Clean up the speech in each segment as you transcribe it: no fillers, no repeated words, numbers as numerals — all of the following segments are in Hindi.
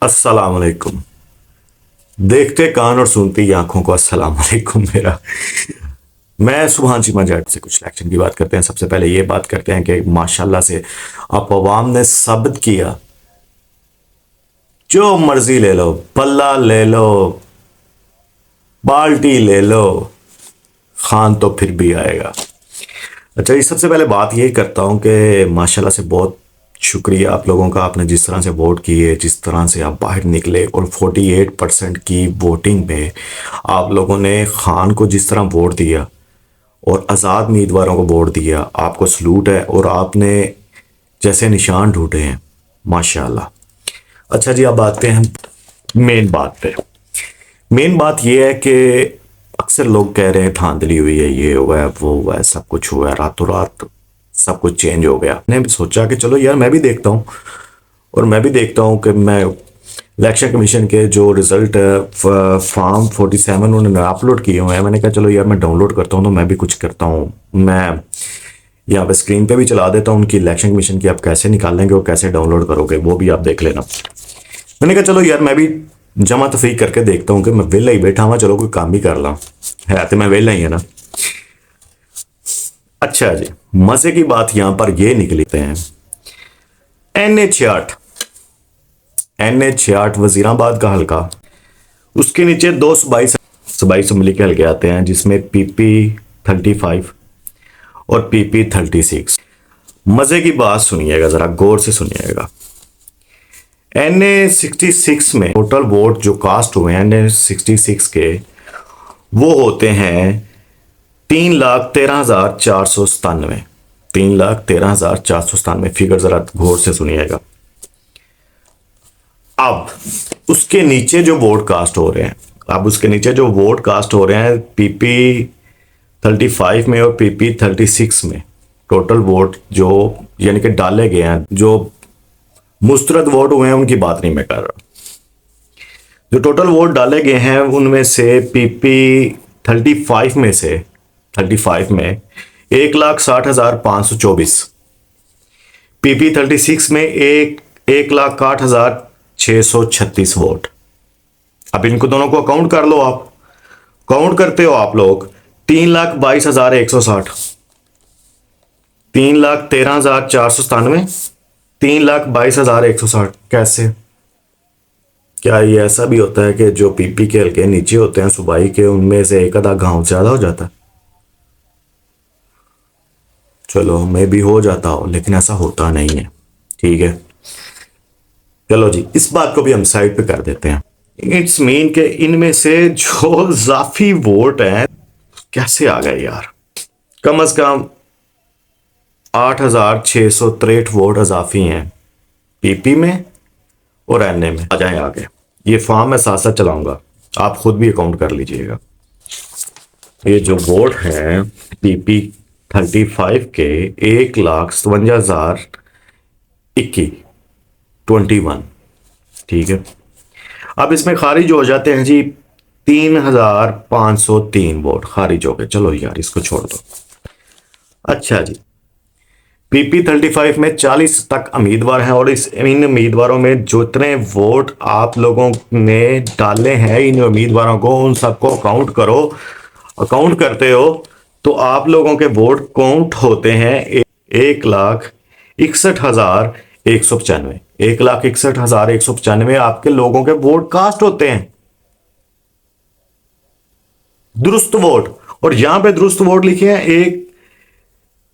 अस्सलाम वालेकुम। देखते कान और सुनती आंखों को अस्सलाम वालेकुम मेरा। मैं सुभान चीमा जाट से कुछ इलेक्शन की बात करते हैं। सबसे पहले ये बात करते हैं कि माशाल्लाह से आप अवाम ने साबित किया, जो मर्जी ले लो, पल्ला ले लो, बाल्टी ले लो, खान तो फिर भी आएगा। अच्छा, इस सबसे पहले बात यही करता हूं कि माशाल्लाह से बहुत शुक्रिया आप लोगों का। आपने जिस तरह से वोट किए, जिस तरह से आप बाहर निकले और 48% की वोटिंग में आप लोगों ने खान को जिस तरह वोट दिया और आज़ाद उम्मीदवारों को वोट दिया, आपको सलूट है। और आपने जैसे निशान ढूंढे हैं, माशाल्लाह। अच्छा जी, अब आते हैं मेन बात पे। मेन बात यह है कि अक्सर लोग कह रहे हैं धांधली हुई है, ये हुआ है, वो हुआ है, सब कुछ हुआ है, रातों रात सब कुछ चेंज हो गया। मैंने भी सोचा कि चलो यार, मैं भी देखता हूँ और मैं भी देखता हूँ कि मैं इलेक्शन कमीशन के जो रिजल्ट फॉर्म 47 उन्होंने अपलोड किए हुए हैं, मैंने कहा चलो यार मैं डाउनलोड करता हूँ तो मैं भी कुछ करता हूँ। मैं यहाँ पे स्क्रीन पे भी चला देता हूँ उनकी इलेक्शन कमीशन की, आप कैसे निकालेंगे और कैसे डाउनलोड करोगे वो भी आप देख लेना। मैंने कहा चलो यार मैं भी जमा तफरीक करके देखता हूँ कि मैं वेला ही बैठा हुआ, चलो कोई काम भी कर ला, है तो मैं वेला ही है ना। अच्छा जी, मजे की बात यहां पर ये निकलते हैं। NH 8, NH 8 वजीराबाद का हल्का, उसके नीचे दो सूबाई सूबाई असम्बली के हल्के आते हैं, जिसमें PP 35 और PP 36। मजे की बात सुनिएगा, जरा गौर से सुनिएगा। NA 66 में टोटल वोट जो कास्ट हुए हैं NA 66 के, वो होते हैं 3,13,497। 3,13,497 फिगर जरा गौर से सुनिएगा। अब उसके नीचे जो वोट कास्ट हो रहे हैं, अब उसके नीचे जो वोट कास्ट हो रहे हैं PP 35 में और PP 36 में, टोटल वोट जो यानी कि डाले गए हैं, जो मुस्तरद वोट हुए हैं उनकी बात नहीं मैं कर रहा। जो टोटल वोट डाले गए हैं उनमें से PP 35 में से 35 में 1,60,524, PP 36 में 1,08,636 वोट। अब इनको दोनों को अकाउंट कर लो आप। काउंट करते हो आप लोग 3,22,160, 3,13,497, 3,22,160। कैसे? क्या ये ऐसा भी होता है कि जो PP के हल्के नीचे होते हैं सूबाई के, उनमें से एक आधा गांव ज्यादा हो जाता है? चलो मैं भी हो जाता हूं, लेकिन ऐसा होता नहीं है। ठीक है, चलो जी, इस बात को भी हम साइड पे कर देते हैं। इट्स मीन के इनमें से जो जाफी वोट हैं कैसे आ गए यार। कम से कम 8,663 वोट अजाफी हैं PP में और NA में। आ जाए आगे, ये फॉर्म मैं साथ साथ चलाऊंगा, आप खुद भी अकाउंट कर लीजिएगा। ये जो वोट है PP 35 के 1,57,021, ठीक है। अब इसमें खारिज हो जाते हैं जी 3,503 वोट खारिज हो गए। चलो यार इसको छोड़ दो। अच्छा जी, PP 35 में 40 तक उम्मीदवार हैं और इन उम्मीदवारों में जितने वोट आप लोगों ने डाले हैं इन उम्मीदवारों को, उन सबको काउंट करो। अकाउंट करते हो तो आप लोगों के वोट काउंट होते हैं 1,61,195। 1,61,195 आपके लोगों के वोट कास्ट होते हैं, दुरुस्त वोट। और यहां पे दुरुस्त वोट लिखे हैं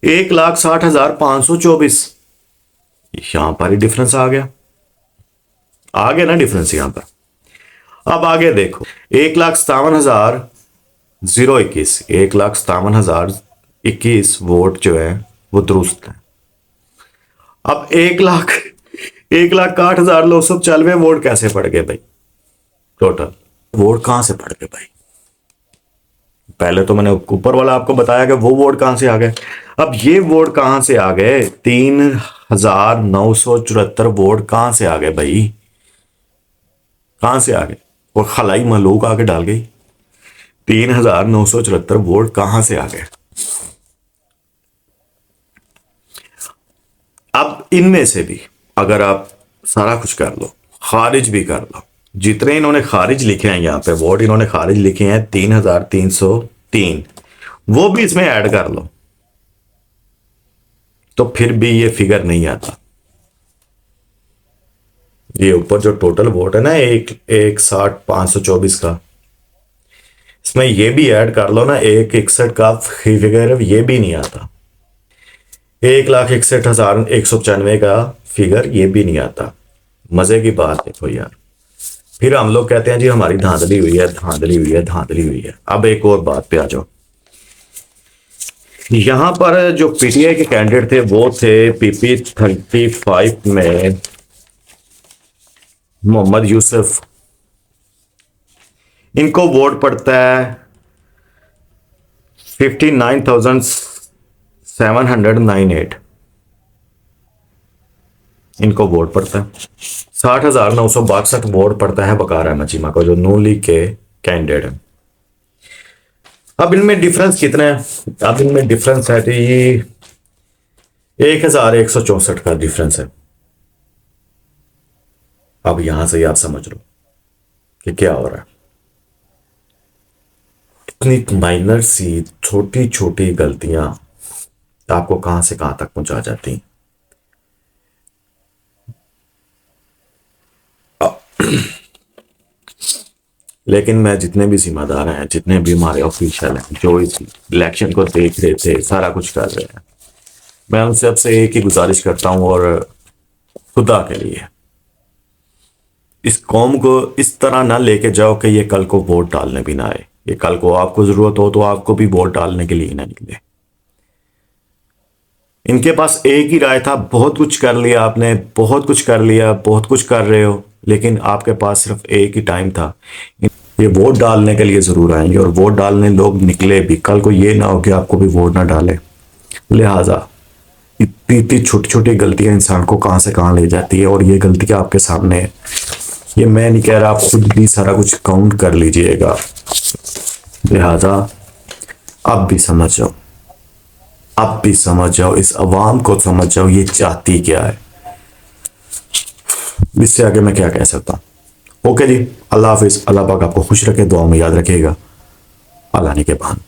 1,60,524। यहां पर ही डिफरेंस आ गया, ना डिफरेंस यहां पर। अब आगे देखो, 1,57,021, 1,57,021 वोट जो है वो दुरुस्त है। अब 1,61,995 वोट कैसे पड़ गए भाई? टोटल वोट कहां से पड़ गए भाई? पहले तो मैंने ऊपर वाला आपको बताया कि वो वोट कहां से आ गए। अब ये वोट कहां से आ गए? 3,974 वोट कहां से आ गए भाई? कहां से आ गए? वो खलाई मलूक आके डाल गई। 3,974 वोट कहां से आ गए? अब इनमें से भी अगर आप सारा कुछ कर लो, खारिज भी कर लो। जितने इन्होंने खारिज लिखे हैं यहाँ पे वोट इन्होंने खारिज लिखे हैं 3,303, वो भी इसमें ऐड कर लो तो फिर भी ये फिगर नहीं आता। ये ऊपर जो टोटल वोट है ना, 1,60,524 का, इसमें ये भी ऐड कर लो ना, 1,61 का फिगर ये भी नहीं आता। 1,61,195 का फिगर ये भी नहीं आता। मजे की बात देखो यार। फिर हम लोग कहते हैं जी हमारी धांधली हुई है, धांधली हुई है, धांधली हुई है। अब एक और बात पे आ जाओ। यहां पर जो पीटीआई के कैंडिडेट थे वो थे पीपी 35 में मोहम्मद यूसुफ। इनको वोट पड़ता है 59,798। इनको वोट पड़ता है 60,962 वोट पड़ता है बकार अहमद चीमा को, जो नून लीग के कैंडिडेट है। अब इनमें डिफरेंस कितना है? अब इनमें डिफरेंस है जी 1,164 का डिफरेंस है। अब यहां से आप समझ लो कि क्या हो रहा है। इतनी माइनर सी छोटी छोटी गलतियां आपको कहां से कहां तक पहुंचा जाती हैं। लेकिन मैं जितने भी जिम्मेदार हैं, जितने भी हमारे ऑफिशियल हैं, जो इस इलेक्शन को देख रहे थे, सारा कुछ कर रहे हैं, मैं उनसे अब से एक ही गुजारिश करता हूं, और खुदा के लिए इस कौम को इस तरह ना लेके जाओ कि ये कल को वोट डालने भी ना आए। ये कल को आपको जरूरत हो तो आपको भी वोट डालने के लिए ना निकले। इनके पास एक ही राय था, बहुत कुछ कर लिया आपने, बहुत कुछ कर लिया, बहुत कुछ कर रहे हो, लेकिन आपके पास सिर्फ एक ही टाइम था। ये वोट डालने के लिए जरूर आएंगे, और वोट डालने लोग निकले भी। कल को ये ना हो कि आपको भी वोट ना डाले। लिहाजा इतनी इतनी छोटी छोटी गलतियां इंसान को कहां से कहां ले जाती है, और ये गलतियां आपके सामने है। ये मैं नहीं कह रहा, आप खुद भी सारा कुछ काउंट कर लीजिएगा। लिहाजा अब भी समझ जाओ, अब भी समझ जाओ, इस अवाम को समझ जाओ ये चाहती क्या है। इससे आगे मैं क्या कह सकता हूं। ओके जी, अल्लाह हाफिज। अल्लाह पाक आपको खुश रखे, दुआ में याद रखिएगा। अल्लाह ने के बाद।